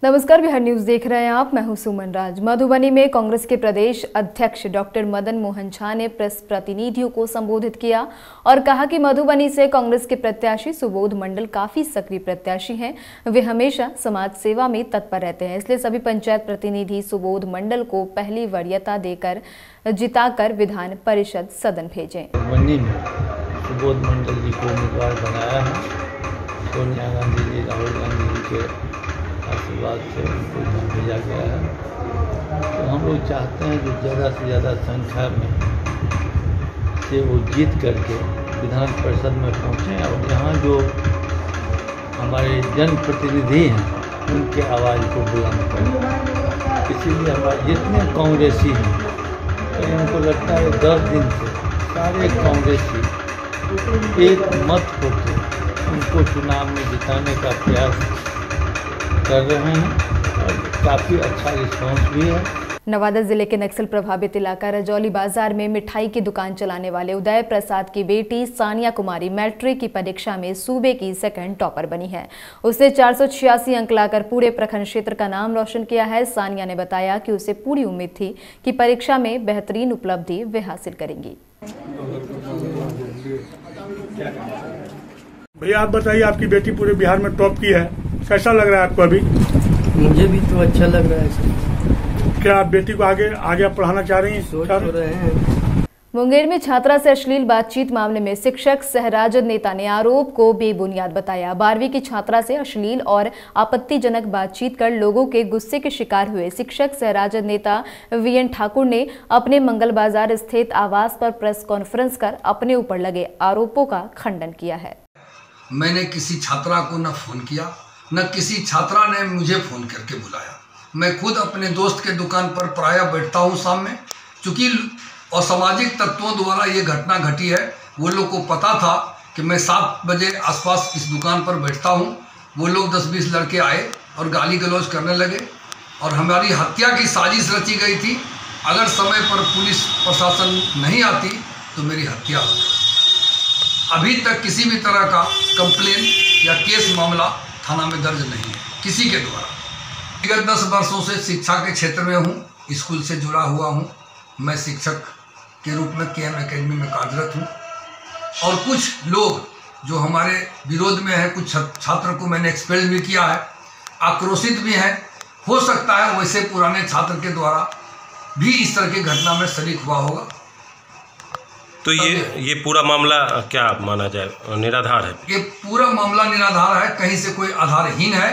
नमस्कार, बिहार न्यूज देख रहे हैं आप। मैं हूं सुमन राज। मधुबनी में कांग्रेस के प्रदेश अध्यक्ष डॉक्टर मदन मोहन झा ने प्रेस प्रतिनिधियों को संबोधित किया और कहा कि मधुबनी से कांग्रेस के प्रत्याशी सुबोध मंडल काफी सक्रिय प्रत्याशी हैं। वे हमेशा समाज सेवा में तत्पर रहते हैं, इसलिए सभी पंचायत प्रतिनिधि सुबोध मंडल को पहली वरीयता देकर जिताकर विधान परिषद सदन भेजें। सुबोध मंडल जी को उम्मीदवार बनाया है। सोनिया गांधी जी, राहुल गांधी जी के आशीर्वाद से उनको यहाँ भेजा गया है। तो हम लोग चाहते हैं कि ज़्यादा से ज़्यादा संख्या में से वो जीत करके विधान परिषद में पहुँचें और यहाँ जो हमारे जनप्रतिनिधि हैं उनके आवाज़ को बुलंद करें। इसीलिए हमारे जितने कांग्रेसी हैं, तो उनको लगता है 10 दिन से सारे कांग्रेसी एक मत होकर उनको चुनाव में जिताने का प्रयास कर रहे हैं और काफ़ी अच्छा रिस्पॉन्स भी है। नवादा जिले के नक्सल प्रभावित इलाका रजौली बाजार में मिठाई की दुकान चलाने वाले उदय प्रसाद की बेटी सानिया कुमारी मैट्रिक की परीक्षा में सूबे की सेकंड टॉपर बनी है। उसने 486 अंक लाकर पूरे प्रखंड क्षेत्र का नाम रोशन किया है। सानिया ने बताया कि उसे पूरी उम्मीद थी कि परीक्षा में बेहतरीन उपलब्धि वे हासिल करेंगी। भैया आप बताइए, आपकी बेटी पूरे बिहार में टॉप की है, कैसा लग रहा है आपको अभी? मुझे भी तो अच्छा लग रहा है सर। क्या आप बेटी को आगे पढ़ाना चाह रही हैं? सोच रहे हैं। मुंगेर में छात्रा से अश्लील बातचीत मामले में शिक्षक सहराजद नेता ने आरोप को बेबुनियाद बताया। 12वीं की छात्रा से अश्लील और आपत्तिजनक बातचीत कर लोगों के गुस्से के शिकार हुए शिक्षक सहराजद नेता वीएन ठाकुर ने अपने मंगल बाजार स्थित आवास पर प्रेस कॉन्फ्रेंस कर अपने ऊपर लगे आरोपों का खंडन किया है। मैंने किसी छात्रा को न फोन किया, न किसी छात्रा ने मुझे फोन करके बुलाया। मैं खुद अपने दोस्त के दुकान पर प्रायः बैठता हूँ शाम में। चूँकि असामाजिक तत्वों द्वारा ये घटना घटी है, वो लोग को पता था कि मैं 7 बजे आसपास इस दुकान पर बैठता हूँ। वो लोग 10-20 लड़के आए और गाली गलौज करने लगे और हमारी हत्या की साजिश रची गई थी। अगर समय पर पुलिस प्रशासन नहीं आती तो मेरी हत्या होती। अभी तक किसी भी तरह का कंप्लेन या केस मामला थाना में दर्ज नहीं है किसी के द्वारा। विगत 10 वर्षों से शिक्षा के क्षेत्र में हूँ, स्कूल से जुड़ा हुआ हूँ। मैं शिक्षक के रूप में केएम एकेडमी में कार्यरत हूँ और कुछ लोग जो हमारे विरोध में है, कुछ छात्र को मैंने एक्सपेल भी किया है, आक्रोशित भी हैं। हो सकता है वैसे पुराने छात्र के द्वारा भी इस तरह की घटना में शरीक हुआ होगा। तो ये पूरा मामला क्या माना जाए, निराधार है? ये पूरा मामला निराधार है, कहीं से कोई आधारहीन है।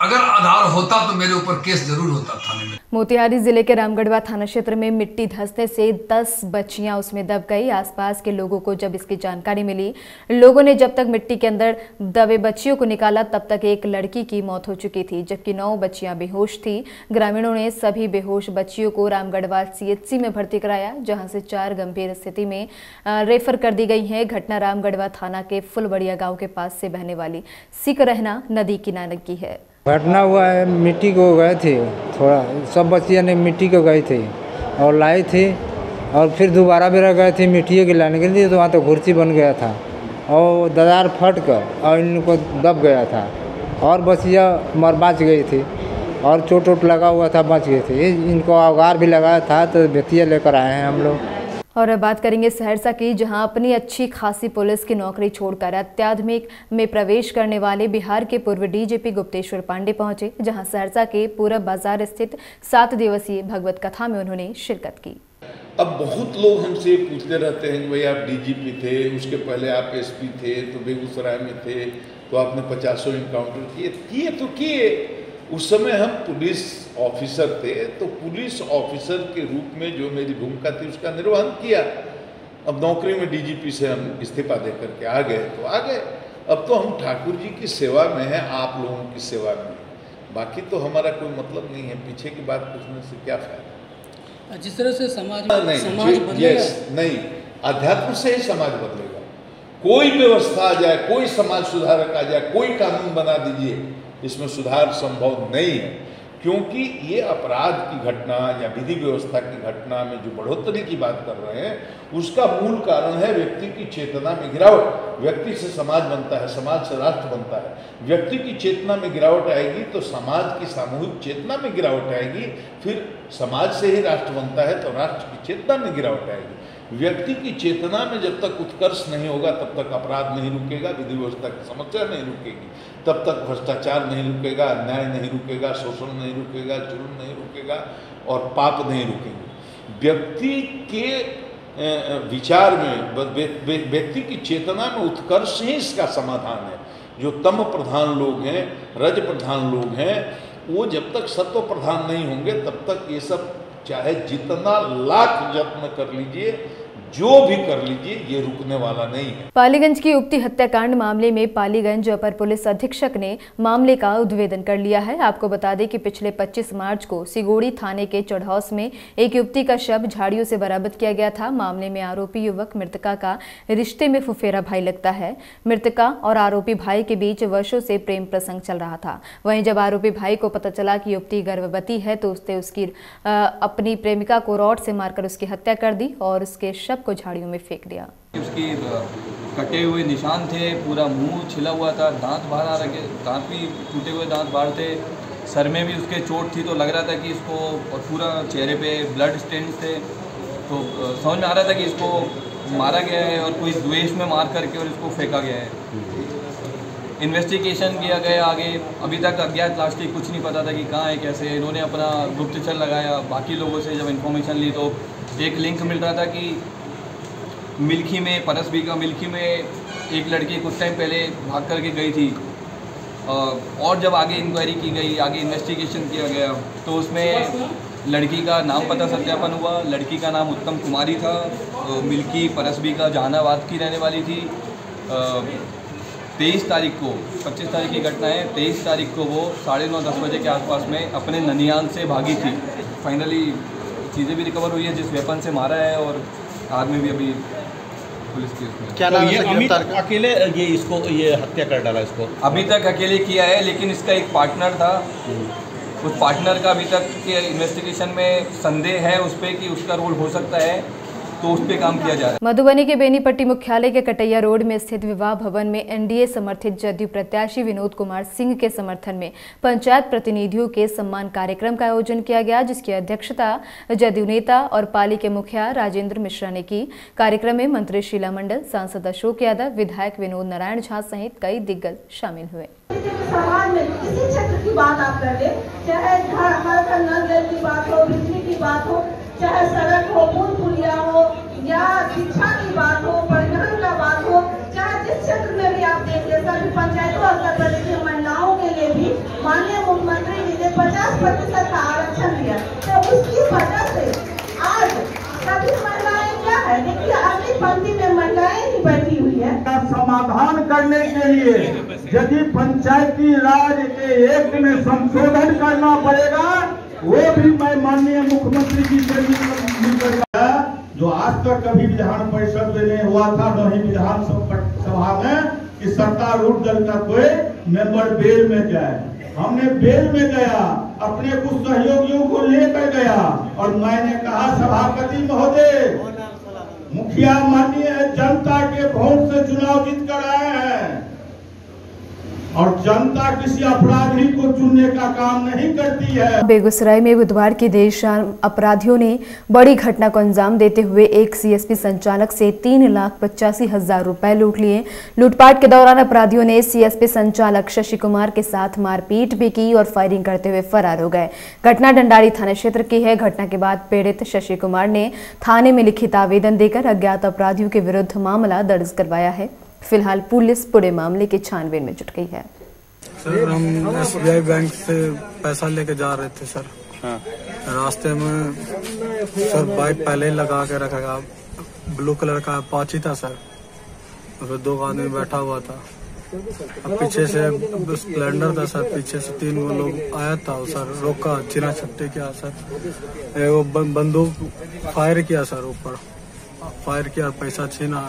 अगर आधार होता तो मेरे ऊपर केस जरूर होता थाने में। मोतिहारी जिले के रामगढ़वा थाना क्षेत्र में मिट्टी धंसने से 10 बच्चियां उसमें दब गई। आसपास के लोगों को जब इसकी जानकारी मिली, लोगों ने जब तक मिट्टी के अंदर दबे बच्चियों को निकाला तब तक एक लड़की की मौत हो चुकी थी, जबकि 9 बच्चियां बेहोश थी। ग्रामीणों ने सभी बेहोश बच्चियों को रामगढ़वा सीएचसी में भर्ती कराया, जहाँ से 4 गंभीर स्थिति में रेफर कर दी गई है। घटना रामगढ़वा थाना के फुलबड़िया गाँव के पास से बहने वाली सिकरहना नदी किनारे की है। घटना हुआ है, मिट्टी को गए थे, थोड़ा सब बच्चियाँ ने मिट्टी को गई थी और लाई थी और फिर दोबारा बेरा गए थे मिट्टी के लाने के लिए, तो वहाँ तो घुर्ची बन गया था और दरार फट कर और इनको दब गया था और बच्चियाँ बच गई थी और चोट वोट लगा हुआ था, बच गए थे। इनको अवगार भी लगाया था तो बेतिया लेकर आए हैं हम लोग। और अब बात करेंगे सहरसा की, जहां अपनी अच्छी खासी पुलिस की नौकरी छोड़कर अत्याधुनिक में प्रवेश करने वाले बिहार के पूर्व डीजीपी गुप्तेश्वर पांडे पहुंचे, जहां सहरसा के पूरब बाजार स्थित 7 दिवसीय भगवत कथा में उन्होंने शिरकत की। अब बहुत लोग हमसे पूछते रहते हैं कि भाई आप डीजीपी थे, उसके पहले आप एसपी थे, तो बेगूसराय में थे तो आपने 50 इनकाउंटर किए। उस समय हम पुलिस ऑफिसर थे, तो पुलिस ऑफिसर के रूप में जो मेरी भूमिका थी उसका निर्वहन किया। अब नौकरी में डीजीपी से हम इस्तीफा दे करके आ गए। अब तो हम ठाकुर जी की सेवा में हैं, आप लोगों की सेवा में। बाकी तो हमारा कोई मतलब नहीं है, पीछे की बात पूछने से क्या फायदा। जिस तरह से समाज नहीं, अध्यात्म से ही समाज बदलेगा। कोई व्यवस्था आ जाए, कोई समाज सुधारक आ जाए, कोई कानून बना दीजिए, इसमें सुधार संभव नहीं है। क्योंकि ये अपराध की घटना या विधि व्यवस्था की घटना में जो बढ़ोतरी की बात कर रहे हैं, उसका मूल कारण है व्यक्ति की चेतना में गिरावट। व्यक्ति से समाज बनता है, समाज से राष्ट्र बनता है। व्यक्ति की चेतना में गिरावट आएगी तो समाज की सामूहिक चेतना में गिरावट आएगी, फिर समाज से ही राष्ट्र बनता है तो राष्ट्र की चेतना में गिरावट आएगी। व्यक्ति की चेतना में जब तक उत्कर्ष नहीं होगा तब तक अपराध नहीं रुकेगा, विधि व्यवस्था की समस्या नहीं रुकेगी, तब तक भ्रष्टाचार नहीं रुकेगा, अन्याय नहीं रुकेगा, शोषण नहीं रुकेगा, जुल्म नहीं रुकेगा और पाप नहीं रुकेंगे। व्यक्ति के विचार में, व्यक्ति की चेतना में उत्कर्ष ही इसका समाधान है। जो तम प्रधान लोग हैं, रज प्रधान लोग हैं, वो जब तक सत्व प्रधान नहीं होंगे तब तक ये सब चाहे जितना लाख यत्न कर लीजिए, जो भी कर लीजिए, ये रुकने वाला नहीं है। पालीगंज की युवती हत्याकांड मामले में पालीगंज अपर पुलिस अधीक्षक ने मामले का उद्भेदन कर लिया है। आपको बता दें कि पिछले 25 मार्च को सिगोड़ी थाने के चढ़ौस में एक युवती का शव झाड़ियों से बरामद किया गया था। मामले में आरोपी युवक मृतका का रिश्ते में फुफेरा भाई लगता है। मृतका और आरोपी भाई के बीच वर्षों से प्रेम प्रसंग चल रहा था। वहीं जब आरोपी भाई को पता चला कि युवती गर्भवती है तो उसने उसकी अपनी प्रेमिका को रॉड से मारकर उसकी हत्या कर दी और उसके शव को झाड़ियों में फेंक दिया। उसकी कटे हुए निशान थे, पूरा मुंह छिला हुआ था, दांत बाहर आ रखे, दांत भी टूटे हुए दांत बाहर थे, सर में भी उसके चोट थी तो लग रहा था कि इसको, और पूरा चेहरे पे ब्लड स्टेन्स थे तो समझ में आ रहा था कि इसको मारा गया है और कोई द्वेष में मार करके और इसको फेंका गया है। इन्वेस्टिगेशन किया गया आगे, अभी तक अज्ञात लाश की कुछ नहीं पता था कि कहाँ है कैसे। इन्होंने अपना गुप्तचर लगाया, बाकी लोगों से जब इन्फॉर्मेशन ली तो एक लिंक मिल रहा था कि मिल्की में, परसबी का मिल्की में एक लड़की कुछ टाइम पहले भाग करके गई थी और जब आगे इंक्वायरी की गई, आगे इन्वेस्टिगेशन किया गया तो उसमें लड़की का नाम पता सत्यापन हुआ। लड़की का नाम उत्तम कुमारी था, मिल्की परसबी का जहानाबाद की रहने वाली थी। 23 तारीख को, 25 तारीख की घटना है, 23 तारीख को वो 9:30-10 बजे के आसपास में अपने ननियाल से भागी थी। फाइनली चीज़ें भी रिकवर हुई है, जिस वेपन से मारा है, और आदमी भी अभी पुलिस की उसमें। क्या नाम है गिरफ्तार का? अकेले ये हत्या कर डाला इसको? अभी तक अकेले किया है, लेकिन इसका एक पार्टनर था। उस पार्टनर का अभी तक के इन्वेस्टिगेशन में संदेह है उस पर कि उसका रोल हो सकता है, तो उस पे काम किया जा रहा है। मधुबनी के बेनीपट्टी मुख्यालय के कटैया रोड में स्थित विवाह भवन में एनडीए समर्थित जदयू प्रत्याशी विनोद कुमार सिंह के समर्थन में पंचायत प्रतिनिधियों के सम्मान कार्यक्रम का आयोजन किया गया, जिसकी अध्यक्षता जदयू नेता और पाली के मुखिया राजेंद्र मिश्रा ने की। कार्यक्रम में मंत्री शीला मंडल, सांसद अशोक यादव, विधायक विनोद नारायण झा सहित कई दिग्गज शामिल हुए। समाज में किसी क्षेत्र की बात आप कर ले, चाहे घर नल जल की बात हो, बिजली की बात हो, चाहे सड़क हो, पुल पुलिया हो, या शिक्षा की बात हो, परिवहन का बात हो, चाहे जिस क्षेत्र में भी आप देखिए, सभी पंचायतों स्तर पर देखिए, महिलाओं के लिए भी माननीय मुख्यमंत्री जी ने 50% का आरक्षण दिया। तो उसकी वजह से आज सभी महिलाएं क्या है, देखिए अगली पंक्ति में महिलाएं ही बैठी हुई है। समाधान करने के लिए यदि पंचायती राज के एक्ट में संशोधन करना पड़ेगा, वो भी मैं माननीय मुख्यमंत्री जी से जो आज तक कभी विधान परिषद में नहीं हुआ था, न ही विधान सभा में, कि सत्तारूढ़ दल का कोई मेंबर बेल में जाए। हमने बेल में गया, अपने कुछ सहयोगियों को लेकर गया और मैंने कहा, सभापति महोदय, मुखिया माननीय जनता के वोट से चुनाव जीत कर आए हैं और जनता किसी अपराधी को चुनने का काम नहीं करती है। बेगूसराय में बुधवार की देर शाम अपराधियों ने बड़ी घटना को अंजाम देते हुए एक सीएसपी संचालक से 3,85,000 रुपए लूट लिए। लूटपाट के दौरान अपराधियों ने सीएसपी संचालक शशि कुमार के साथ मारपीट भी की और फायरिंग करते हुए फरार हो गए। घटना डंडारी थाना क्षेत्र की है। घटना के बाद पीड़ित शशि कुमार ने थाने में लिखित आवेदन देकर अज्ञात अपराधियों के विरुद्ध मामला दर्ज करवाया है। फिलहाल पुलिस पूरे मामले की छानबीन में जुट गई है। सर, हम SBI बैंक से पैसा लेके जा रहे थे सर। हाँ। रास्ते में सर बाइक पहले ही लगा के रखा था, ब्लू कलर का अपाची था सर, उसमें 2 आदमी बैठा हुआ था। अब पीछे से स्प्लेंडर था सर, पीछे से 3 लोग आया था सर, रोका, चिना छट्टी किया सर, वो बंदूक फायर किया सर, ऊपर फायर किया, पैसा छीना,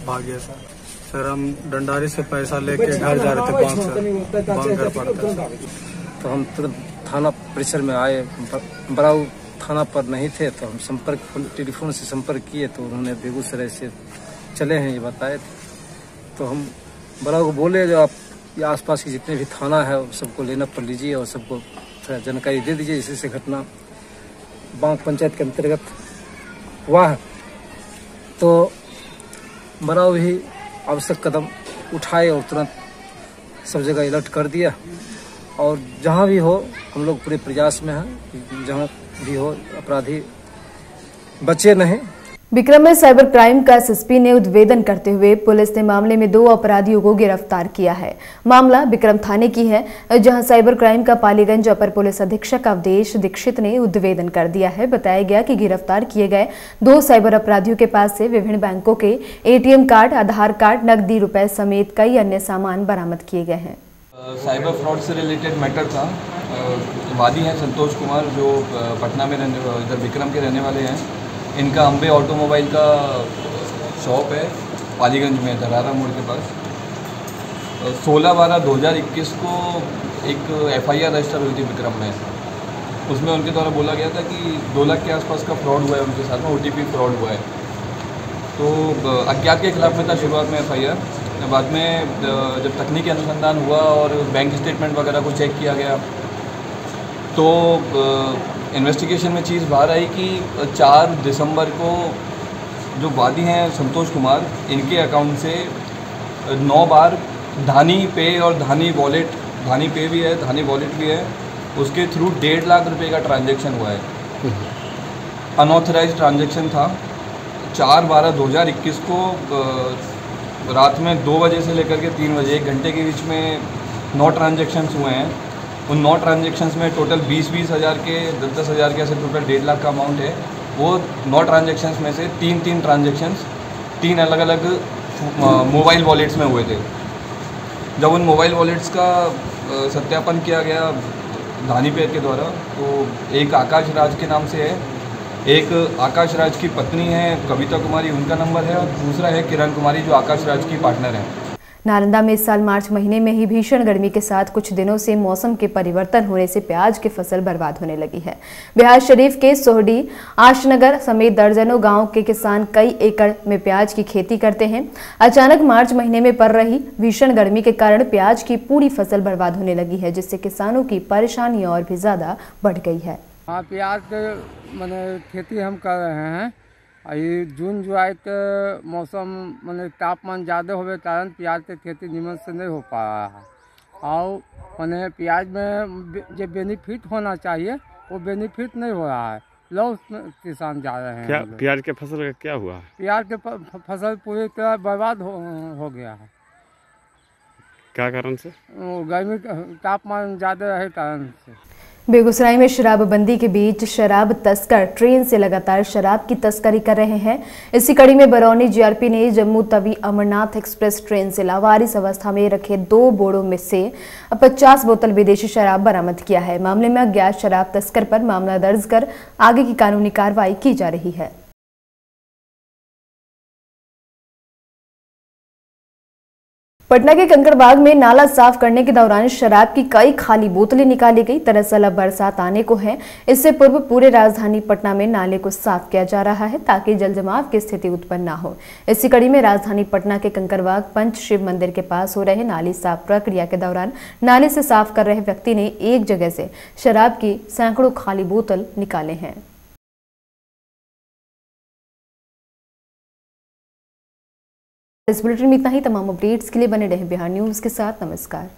भागे सर। सर हम डंडारी से पैसा लेके घर जा रहे थे, बैंक घर पड़ता, तो हम थाना परिसर में आए, बराऊ थाना पर नहीं थे तो हम टेलीफोन से संपर्क किए तो उन्होंने बेगूसराय से चले हैं ये बताए थे। तो हम बराऊ को बोले जो आप ये आसपास के जितने भी थाना है सबको लेना पर लीजिए और सबको थोड़ा जानकारी दे दीजिए, जिससे घटना बांक पंचायत के अंतर्गत हुआ है। तो बराऊ ही आवश्यक कदम उठाए और तुरंत सब जगह अलर्ट कर दिया और जहाँ भी हो हम लोग पूरे प्रयास में हैं, जहाँ भी हो अपराधी बचे नहीं। विक्रम में साइबर क्राइम का एसएसपी ने उद्भेदन करते हुए पुलिस ने मामले में 2 अपराधियों को गिरफ्तार किया है। मामला विक्रम थाने की है, जहां साइबर क्राइम का पालीगंज अपर पुलिस अधीक्षक अवधेश दीक्षित ने उद्भेदन कर दिया है। बताया गया कि गिरफ्तार किए गए 2 साइबर अपराधियों के पास से विभिन्न बैंकों के एटीएम कार्ड, आधार कार्ड, नकदी रुपए समेत कई अन्य सामान बरामद किए गए हैं। साइबर फ्रॉड से रिलेटेड मैटर था। वादी हैं संतोष कुमार जो पटना में इधर विक्रम के रहने वाले हैं। इनका अम्बे ऑटोमोबाइल का शॉप है पालीगंज में धरारा मोड़ के पास। 16/12/2021 को एक FIR रजिस्टर हुई थी विक्रम में। उसमें उनके द्वारा बोला गया था कि 2 लाख के आसपास का फ्रॉड हुआ है उनके साथ में, OTP फ्रॉड हुआ है। तो अज्ञात के खिलाफ में था शुरुआत में FIR। बाद में जब तकनीकी अनुसंधान हुआ और बैंक स्टेटमेंट वगैरह को चेक किया गया तो इन्वेस्टिगेशन में चीज़ बाहर आई कि 4 दिसंबर को जो वादी हैं संतोष कुमार, इनके अकाउंट से 9 बार धानी पे और धानी वॉलेट, धानी पे भी है, धानी वॉलेट भी है, उसके थ्रू 1.5 लाख रुपए का ट्रांजैक्शन हुआ है। अनऑथराइज्ड ट्रांजैक्शन था। 4/12/2021 को रात में 2 बजे से लेकर के 3 बजे 1 घंटे के बीच में 9 ट्रांजैक्शंस हुए हैं। उन 9 ट्रांजैक्शंस में टोटल 20-20 हज़ार के 10-10 हज़ार के ऐसे टोटल 1.5 लाख का अमाउंट है। वो 9 ट्रांजैक्शंस में से 3 ट्रांजैक्शंस 3 अलग अलग मोबाइल वॉलेट्स में हुए थे। जब उन मोबाइल वॉलेट्स का सत्यापन किया गया धानी पे के द्वारा तो एक आकाश राज के नाम से है, एक आकाश राज की पत्नी है कविता कुमारी, उनका नंबर है, और दूसरा है किरण कुमारी जो आकाश राज की पार्टनर है। नालंदा में इस साल मार्च महीने में ही भीषण गर्मी के साथ कुछ दिनों से मौसम के परिवर्तन होने से प्याज की फसल बर्बाद होने लगी है। बिहार शरीफ के सोहडी, आशनगर समेत दर्जनों गांव के किसान कई एकड़ में प्याज की खेती करते हैं। अचानक मार्च महीने में पड़ रही भीषण गर्मी के कारण प्याज की पूरी फसल बर्बाद होने लगी है, जिससे किसानों की परेशानी और भी ज्यादा बढ़ गई है। हाँ, प्याज मैंने खेती हम कर रहे हैं। ये जून जुलाई के मौसम मैंने तापमान ज़्यादा होने के कारण प्याज की खेती निमन से नहीं हो पा रहा है और मैंने प्याज में जो बेनिफिट होना चाहिए वो बेनिफिट नहीं हो रहा है। लॉस में किसान जा रहे हैं। क्या प्याज के फसल का क्या हुआ है? प्याज के फसल पूरी तरह बर्बाद हो गया है। क्या कारण से? गर्मी तापमान ज़्यादा रहे कारण से। बेगूसराय में शराबबंदी के बीच शराब तस्कर ट्रेन से लगातार शराब की तस्करी कर रहे हैं। इसी कड़ी में बरौनी जीआरपी ने जम्मू तवी अमरनाथ एक्सप्रेस ट्रेन से लावारिस अवस्था में रखे 2 बोरों में से 50 बोतल विदेशी शराब बरामद किया है। मामले में अज्ञात शराब तस्कर पर मामला दर्ज कर आगे की कानूनी कार्रवाई की जा रही है। पटना के कंकड़बाग में नाला साफ करने के दौरान शराब की कई खाली बोतलें निकाली गई। दरअसल अब बरसात आने को है, इससे पूर्व पूरे राजधानी पटना में नाले को साफ किया जा रहा है ताकि जल जमाव की स्थिति उत्पन्न न हो। इसी कड़ी में राजधानी पटना के कंकड़बाग पंच शिव मंदिर के पास हो रहे नाली साफ प्रक्रिया के दौरान नाले से साफ कर रहे व्यक्ति ने एक जगह से शराब की सैकड़ों खाली बोतल निकाले हैं। इस बुलेटिन में इतना ही। तमाम अपडेट्स के लिए बने रहे बिहार न्यूज के साथ। नमस्कार।